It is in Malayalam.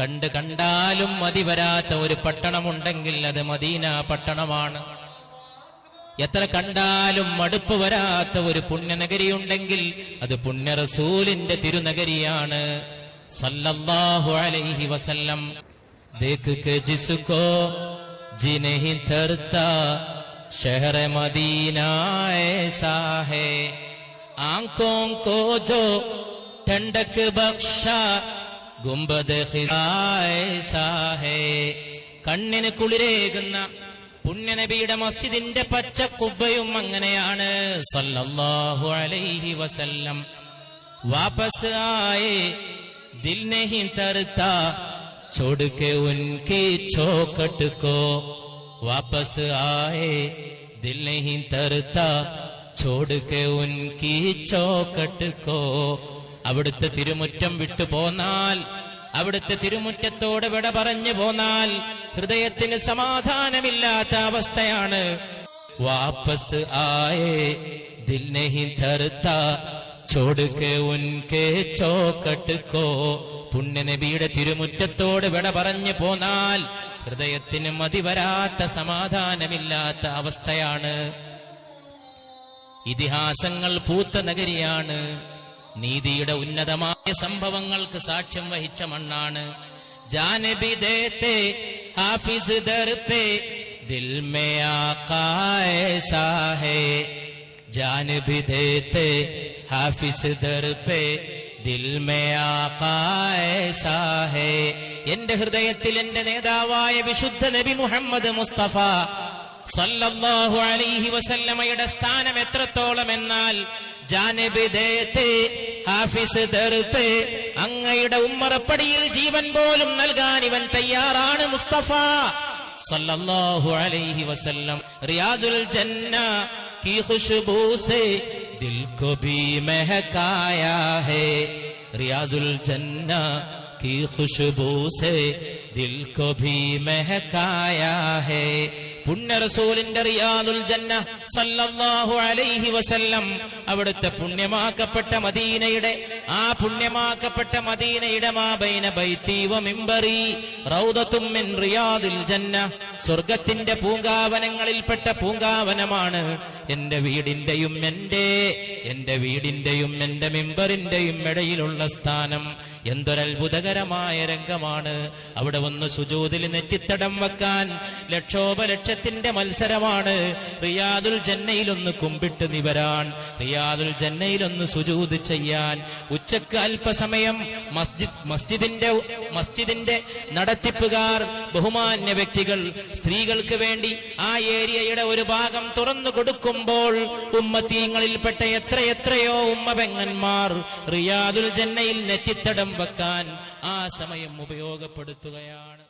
കണ്ടാലും മതി വരാത്ത ഒരു പട്ടണമുണ്ടെങ്കിൽ അത് മദീന പട്ടണമാണ്. എത്ര കണ്ടാലും മടുപ്പ് വരാത്ത ഒരു പുണ്യനഗരിയുണ്ടെങ്കിൽ അത് പുണ്യ റസൂലിന്റെ തിരുനഗരിയാണ് സല്ലല്ലാഹു അലൈഹി വസല്ലം. देख के जिसको जी नहीं थरता शहर मदीना ऐसा है, आंखों को जो ठंडक बख्शा गुंबद खिज़ा ऐसा है. കണ്ണിന് കുളിരേകുന്ന പുണ്യനബിയുടെ മസ്ജിദിന്റെ പച്ച കുബ്ബയും അങ്ങനെയാണ് സല്ലല്ലാഹു അലൈഹി വസല്ലം. വാപസ് ആയേ ദിൽ नहीं तरता छोड़ के उनकी चौखट को, वापस आए दिल नहीं तरता छोड़ के उनकी चौखट को. അവിടുത്തെ തിരുമുറ്റം വിട്ടു പോന്നാൽ, അവിടുത്തെ തിരുമുറ്റത്തോട് വിട പറഞ്ഞു പോന്നാൽ ഹൃദയത്തിന് സമാധാനമില്ലാത്ത അവസ്ഥയാണ്. വാപ്പസ് ആയേ ദിൽ നഹി ധർത്താ ചോട് കെ ഉൻകെ ചോക്കട്ട് കോ. പുണ്യനബിയുടെ തിരുമുറ്റത്തോട് വിട പറഞ്ഞു പോന്നാൽ ഹൃദയത്തിന് മതിവരാത്ത സമാധാനമില്ലാത്ത അവസ്ഥയാണ്. ഇതിഹാസങ്ങൾ പൂത്ത നഗരിയാണ്. നീതിയുടെ ഉന്നതമായ സംഭവങ്ങൾക്ക് സാക്ഷ്യം വഹിച്ച മണ്ണാണ്. ജാനബി ദേത്തെ ഹാഫിസ് ദർ പേ ദിൽ മേ ആഖാ ഐസാ ഹേ, ജാനബി ദേത്തെ ഹാഫിസ് ദർ പേ ദിൽ മേ ആഖാ ഐസാ ഹേ. എന്റെ ഹൃദയത്തിൽ എന്റെ നേതാവായ വിശുദ്ധ നബി മുഹമ്മദ് മുസ്തഫ സല്ലല്ലാഹു അലൈഹി വസല്ലമയുടെ സ്ഥാനം എത്രത്തോളം എന്നാൽ ജാനബി ദേത്തെ ഹാഫിസ് ദർ പേ, അങ്ങയുടെ ഉമ്മറപ്പടിയിൽ ജീവൻ പോലും നൽകാൻ ഇവൻ തയ്യാറാണ് മുസ്തഫ സല്ലല്ലാഹു അലൈഹി വസല്ലം. റിയാസുൽ ജന്ന की खुशबू से दिल को भी महकाया है, रियाजुल जन्ना की खुशबू से दिल को भी महकाया है. പുണ്യ റസൂലിന്റെ റിയാദുൽ ജന്ന സല്ലല്ലാഹു അലൈഹി വസല്ലം അവിടുത്തെ പുണ്യമാക്കപ്പെട്ട മദീനയുടെ മാബൈന ബൈതി വ മിംബറി റൗദത്തും മിൻ റിയാദിൽ ജന്ന, സ്വർഗത്തിന്റെ പൂങ്കാവനങ്ങളിൽപ്പെട്ട പൂങ്കാവനമാണ് എന്റെ വീടിന്റെയും എന്റെ മിമ്പറിന്റെയും ഇടയിലുള്ള സ്ഥാനം. എന്തൊരത്ഭുതകരമായ രംഗമാണ്. അവിടെ ഒന്ന് സുജൂദിൽ നെറ്റിത്തടം വെക്കാൻ ലക്ഷോപലക്ഷത്തിന്റെ മത്സരമാണ്. റിയാദുൽ ജന്നയിലൊന്ന് കുമ്പിട്ട് നിവരാൻ, റിയാദുൽ സുജൂദ് ചെയ്യാൻ, ഉച്ചക്ക് അല്പസമയം മസ്ജിദിന്റെ നടത്തിപ്പുകാർ, ബഹുമാന്യ വ്യക്തികൾ സ്ത്രീകൾക്ക് വേണ്ടി ആ ഏരിയയുടെ ഒരു ഭാഗം തുറന്നു കൊടുക്കുമ്പോൾ ഉമ്മത്തീങ്ങളിൽപ്പെട്ട എത്രയോ ഉമ്മപെങ്ങന്മാർ റിയാദുൽ ജന്നയിൽ നെറ്റിത്തടം വെക്കാൻ ആ സമയം ഉപയോഗപ്പെടുത്തുകയാണ്.